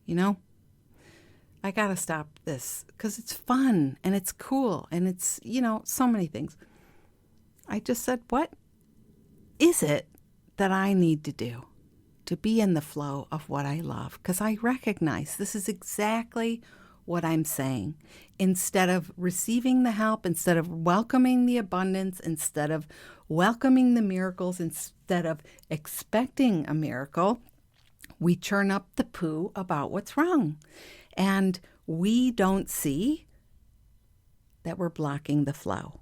I got to stop this because it's fun and it's cool and it's, so many things. I just said, what is it that I need to do to be in the flow of what I love? Because I recognize this is exactly what I'm saying. Instead of receiving the help, instead of welcoming the abundance, instead of welcoming the miracles, instead of expecting a miracle, we churn up the poo about what's wrong. And we don't see that we're blocking the flow.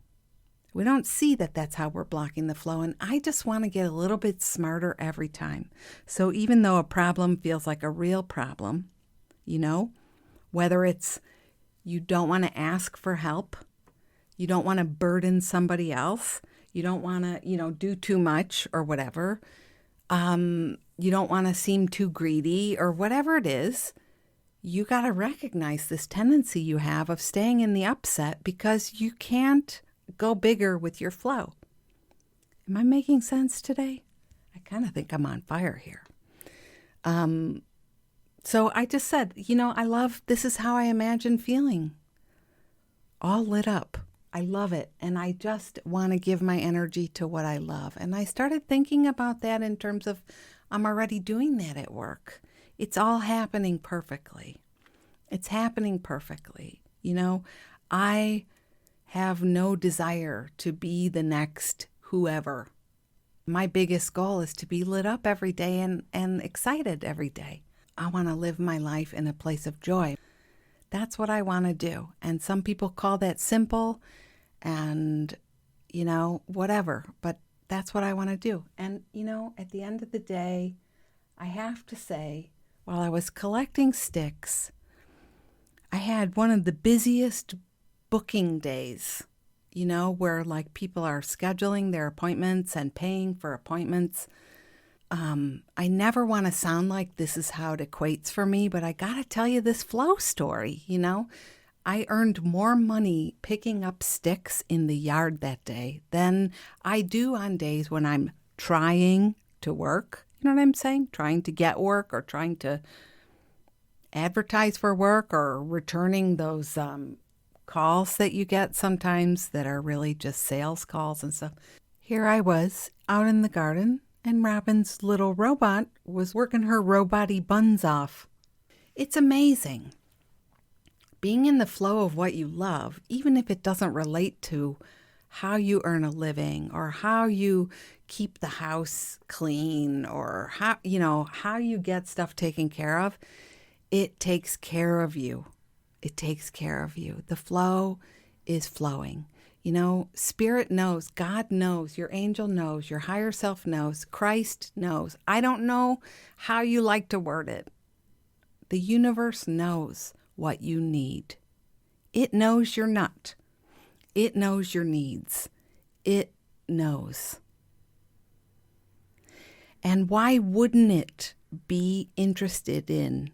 We don't see that that's how we're blocking the flow. And I just want to get a little bit smarter every time. So even though a problem feels like a real problem, whether it's you don't want to ask for help, you don't want to burden somebody else, you don't want to, do too much or whatever, you don't want to seem too greedy or whatever it is, you got to recognize this tendency you have of staying in the upset because you can't go bigger with your flow. Am I making sense today? I kind of think I'm on fire here. So I just said, this is how I imagine feeling. All lit up. I love it. And I just want to give my energy to what I love. And I started thinking about that in terms of I'm already doing that at work. It's all happening perfectly. It's happening perfectly. I have no desire to be the next whoever. My biggest goal is to be lit up every day and excited every day. I want to live my life in a place of joy. That's what I want to do. And some people call that simple and, whatever. But that's what I want to do. And, at the end of the day, I have to say, while I was collecting sticks, I had one of the busiest booking days, where like people are scheduling their appointments and paying for appointments. I never want to sound like this is how it equates for me, but I got to tell you this flow story, I earned more money picking up sticks in the yard that day than I do on days when I'm trying to work. You know what I'm saying? Trying to get work or trying to advertise for work or returning those calls that you get sometimes that are really just sales calls and stuff. Here I was out in the garden and Robin's little robot was working her robot-y buns off. It's amazing. Being in the flow of what you love, even if it doesn't relate to how you earn a living or how you keep the house clean or how you get stuff taken care of, it takes care of you. It takes care of you. The flow is flowing. Spirit knows, God knows, your angel knows, your higher self knows, Christ knows. I don't know how you like to word it. The universe knows what you need. It knows your nut. It knows your needs. It knows. And why wouldn't it be interested in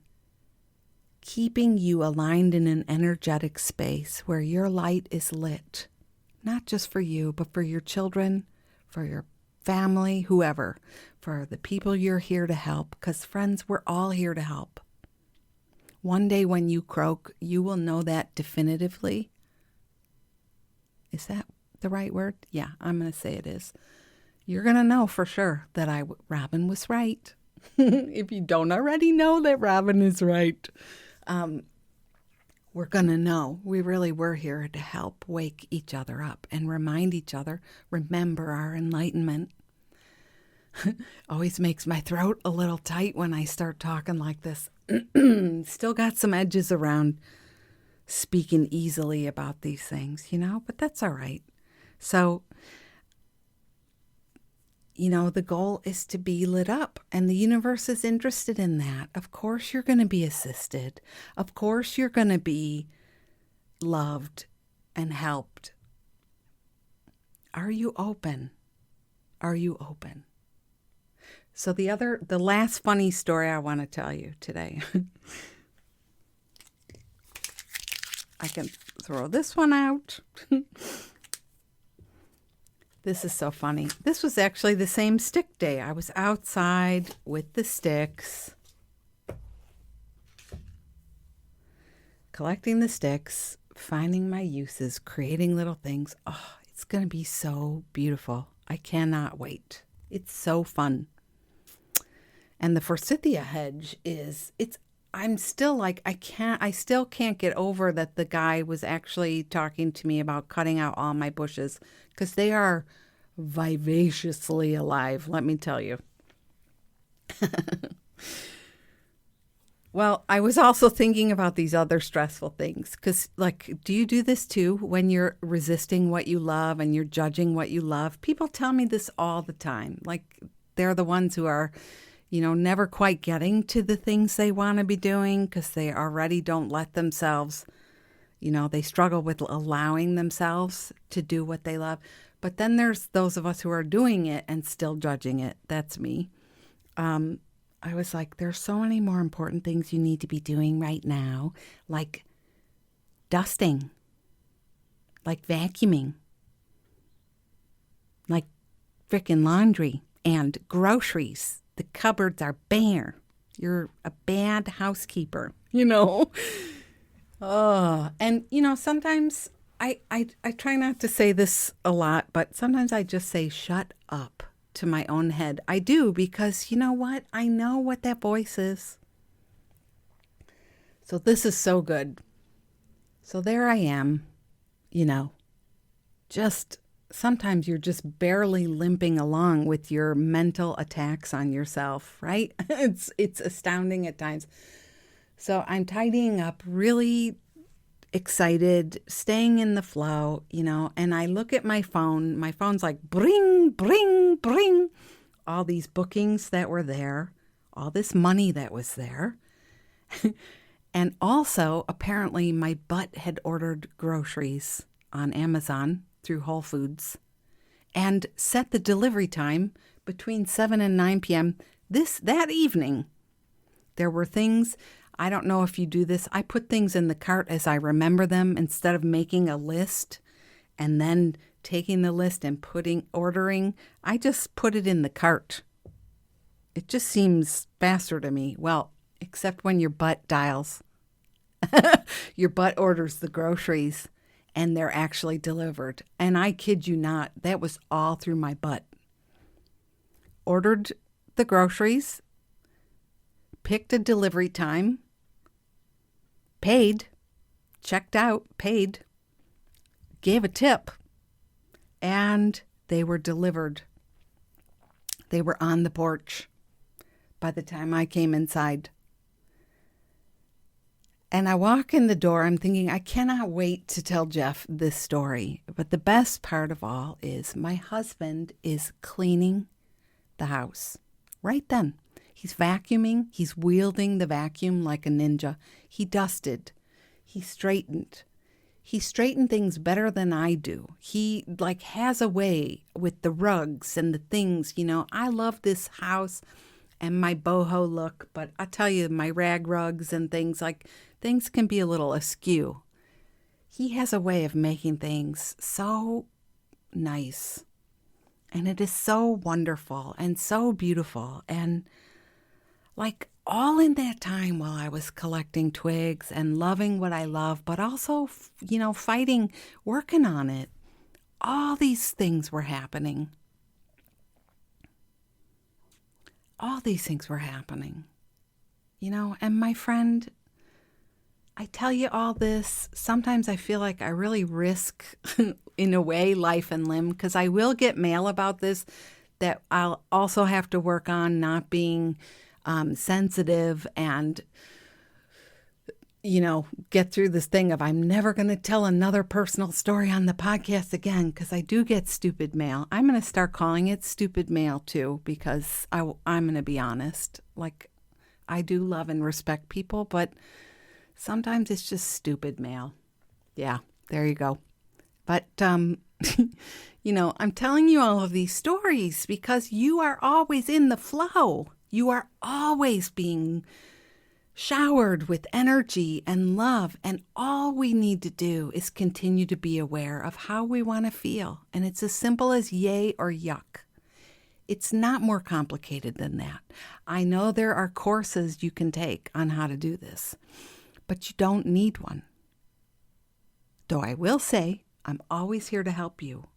keeping you aligned in an energetic space where your light is lit? Not just for you, but for your children, for your family, whoever, for the people you're here to help. Because friends, we're all here to help. One day when you croak, you will know that definitively. Is that the right word? Yeah, I'm going to say it is. You're going to know for sure that Robin was right. If you don't already know that Robin is right, we're going to know we really were here to help wake each other up and remind each other, remember our enlightenment. Always makes my throat a little tight when I start talking like this. Still got some edges around speaking easily about these things, but that's all right. So, the goal is to be lit up, and the universe is interested in that. Of course, you're going to be assisted. Of course, you're going to be loved and helped. Are you open? Are you open? So the last funny story I want to tell you today. I can throw this one out. This is so funny. This was actually the same stick day. I was outside with the sticks, collecting the sticks, finding my uses, creating little things. Oh, it's going to be so beautiful. I cannot wait. It's so fun. And the forsythia hedge I'm still like, I still can't get over that the guy was actually talking to me about cutting out all my bushes because they are vivaciously alive, let me tell you. Well, I was also thinking about these other stressful things because, like, do you do this too when you're resisting what you love and you're judging what you love? People tell me this all the time. Like, they're the ones who are, never quite getting to the things they want to be doing because they already don't let themselves, they struggle with allowing themselves to do what they love. But then there's those of us who are doing it and still judging it. That's me. I was like, there's so many more important things you need to be doing right now, like dusting, like vacuuming, like frickin' laundry and groceries. The cupboards are bare. You're a bad housekeeper, Oh, and, sometimes I try not to say this a lot, but sometimes I just say, shut up. To my own head. I do, because you know what? I know what that voice is. So this is so good. So there I am, just sometimes you're just barely limping along with your mental attacks on yourself, right? It's astounding at times. So I'm tidying up, really excited, staying in the flow, and I look at my phone. My phone's like, bring, bring, bring. All these bookings that were there, all this money that was there. And also, apparently, my butt had ordered groceries on Amazon through Whole Foods and set the delivery time between 7 and 9 p.m. that evening. There were things, I don't know if you do this. I put things in the cart as I remember them instead of making a list and then taking the list and ordering. I just put it in the cart. It just seems faster to me. Well, except when your butt dials. Your butt orders the groceries and they're actually delivered. And I kid you not, that was all through my butt. Ordered the groceries, picked a delivery time, paid, checked out, paid, gave a tip, and they were delivered. They were on the porch by the time I came inside. And I walk in the door, I'm thinking, I cannot wait to tell Jeff this story. But the best part of all is my husband is cleaning the house right then. He's vacuuming. He's wielding the vacuum like a ninja. He dusted. He straightened. He straightened things better than I do. He has a way with the rugs and the things, I love this house and my boho look, but I tell you, my rag rugs and things can be a little askew. He has a way of making things so nice. And it is so wonderful and so beautiful. And all in that time while I was collecting twigs and loving what I love, but also, fighting, working on it, all these things were happening. All these things were happening, and my friend, I tell you all this, sometimes I feel like I really risk, in a way, life and limb, because I will get mail about this that I'll also have to work on not being sensitive and, get through this thing of I'm never going to tell another personal story on the podcast again because I do get stupid mail. I'm going to start calling it stupid mail too because I'm going to be honest. I do love and respect people, but sometimes it's just stupid mail. Yeah, there you go. But, I'm telling you all of these stories because you are always in the flow. You are always being showered with energy and love. And all we need to do is continue to be aware of how we want to feel. And it's as simple as yay or yuck. It's not more complicated than that. I know there are courses you can take on how to do this, but you don't need one. Though I will say, I'm always here to help you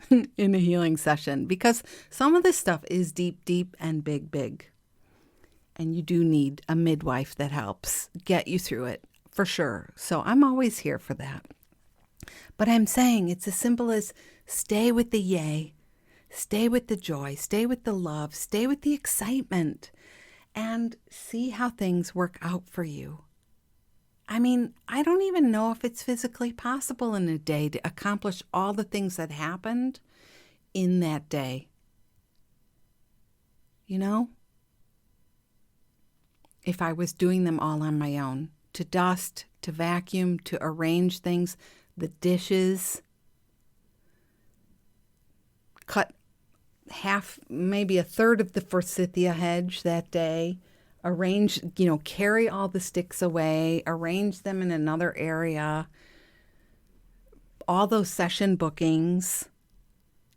in a healing session because some of this stuff is deep, deep and big, big. And you do need a midwife that helps get you through it, for sure. So I'm always here for that. But I'm saying it's as simple as stay with the yay, stay with the joy, stay with the love, stay with the excitement, and see how things work out for you. I mean, I don't even know if it's physically possible in a day to accomplish all the things that happened in that day. You know? If I was doing them all on my own, to dust, to vacuum, to arrange things, the dishes, cut half, maybe a third of the forsythia hedge that day, arrange, carry all the sticks away, arrange them in another area, all those session bookings,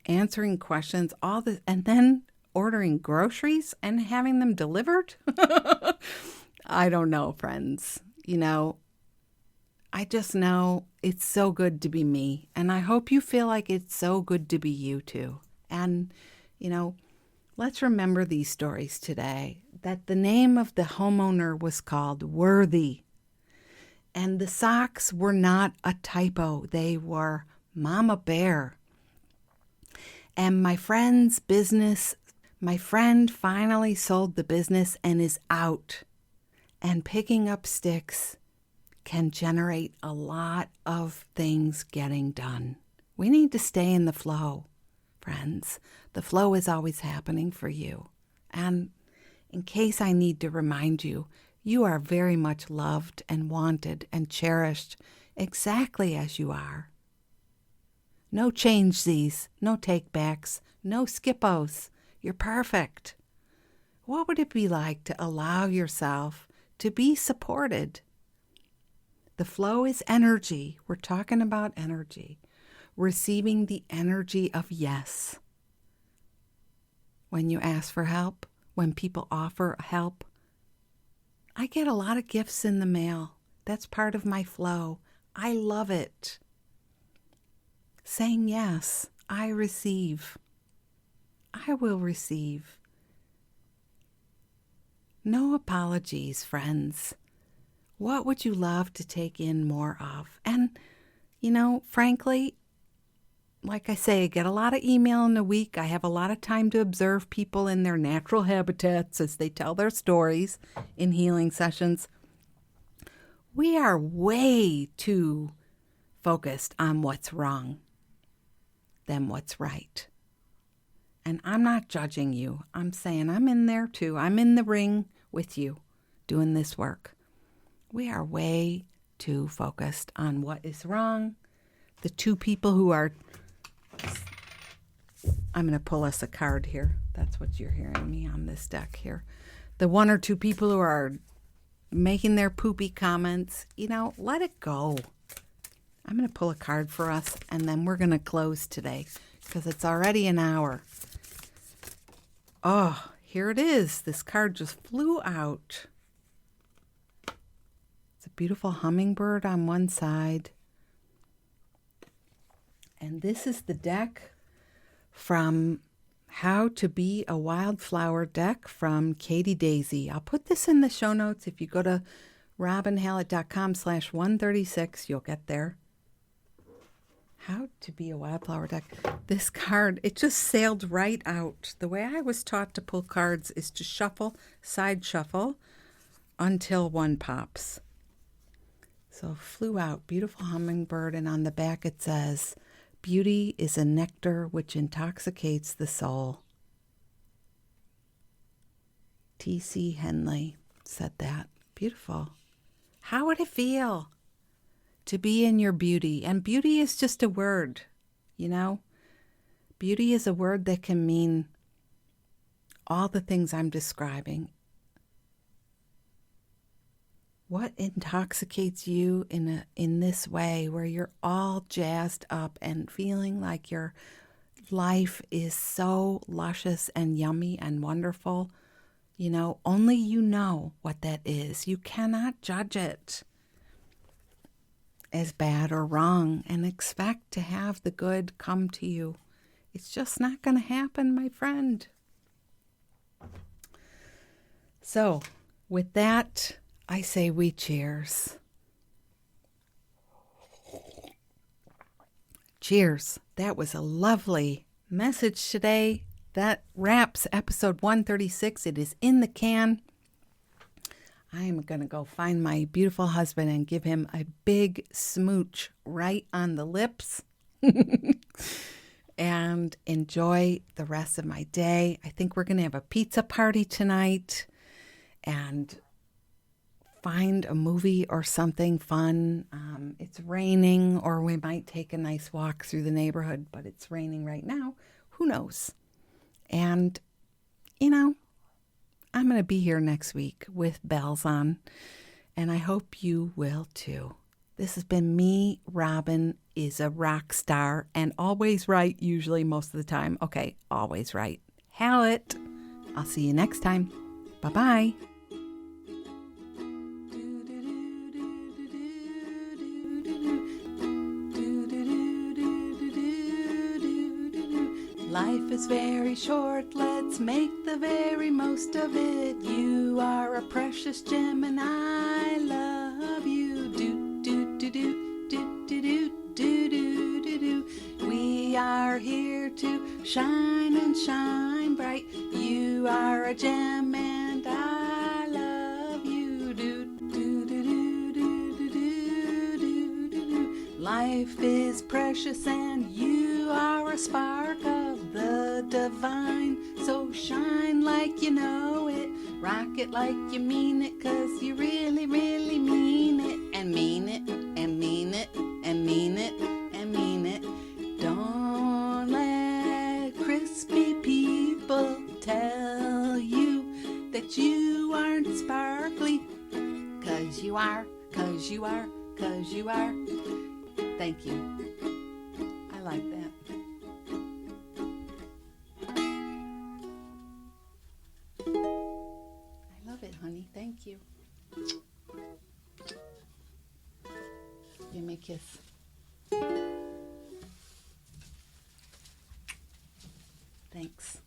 answering questions, and then ordering groceries and having them delivered. I don't know, friends. I just know it's so good to be me. And I hope you feel like it's so good to be you too. And, let's remember these stories today, that the name of the homeowner was called Worthy. And the socks were not a typo. They were Mama Bear. And my friend finally sold the business and is out. And picking up sticks can generate a lot of things getting done. We need to stay in the flow, friends. The flow is always happening for you. And in case I need to remind you, you are very much loved and wanted and cherished exactly as you are. No change-sies, no take-backs, no skippos. You're perfect. What would it be like to allow yourself to be supported? The flow is energy. We're talking about energy. Receiving the energy of yes. When you ask for help, when people offer help, I get a lot of gifts in the mail. That's part of my flow. I love it. Saying yes, I receive. I will receive. No apologies, friends. What would you love to take in more of? And, frankly, like I say, I get a lot of email in a week. I have a lot of time to observe people in their natural habitats as they tell their stories in healing sessions. We are way too focused on what's wrong than what's right. And I'm not judging you. I'm saying I'm in there too. I'm in the ring with you doing this work. We are way too focused on what is wrong. The two people who are... I'm going to pull us a card here. That's what you're hearing me on this deck here. The one or two people who are making their poopy comments, let it go. I'm going to pull a card for us, and then we're going to close today because it's already an hour. Oh, here it is. This card just flew out. It's a beautiful hummingbird on one side. And this is the deck from How to Be a Wildflower deck from Katie Daisy. I'll put this in the show notes. If you go to robinhallett.com/136, you'll get there. How to Be a Wildflower deck. This card, it just sailed right out. The way I was taught to pull cards is to shuffle, side shuffle, until one pops. So flew out, beautiful hummingbird, and on the back it says, beauty is a nectar which intoxicates the soul. T.C. Henley said that. Beautiful. How would it feel to be in your beauty? And beauty is just a word, Beauty is a word that can mean all the things I'm describing. What intoxicates you in this way where you're all jazzed up and feeling like your life is so luscious and yummy and wonderful? Only you know what that is. You cannot judge it as bad or wrong and expect to have the good come to you. It's just not going to happen, my friend. So, with that, I say we cheers. Cheers. That was a lovely message today. That wraps episode 136. It is in the can. I am going to go find my beautiful husband and give him a big smooch right on the lips and enjoy the rest of my day. I think we're going to have a pizza party tonight and find a movie or something fun. It's raining, or we might take a nice walk through the neighborhood, but it's raining right now. Who knows? And, I'm going to be here next week with bells on, and I hope you will too. This has been me. Robin is a rock star and always right, usually most of the time. Okay, always right. Hell it. I'll see you next time. Bye-bye. Life is very short, let's make the very most of it. You are a precious gem and I love you. Do, do, do, do, do, do, do, do, do, do, do. We are here to shine and shine bright. You are a gem and I love you. Do, do, do, do, do, do, do, do, do. Life is precious and you are a spark of the divine. So shine like you know it, rock it like you mean it, 'cause you really, really mean it, and mean it, and mean it, and mean it, and mean it. Don't let crispy people tell you that you aren't sparkly, 'cause you are, 'cause you are, 'cause you are. Thank you. I like that. I love it, honey. Thank you. Give me a kiss. Thanks.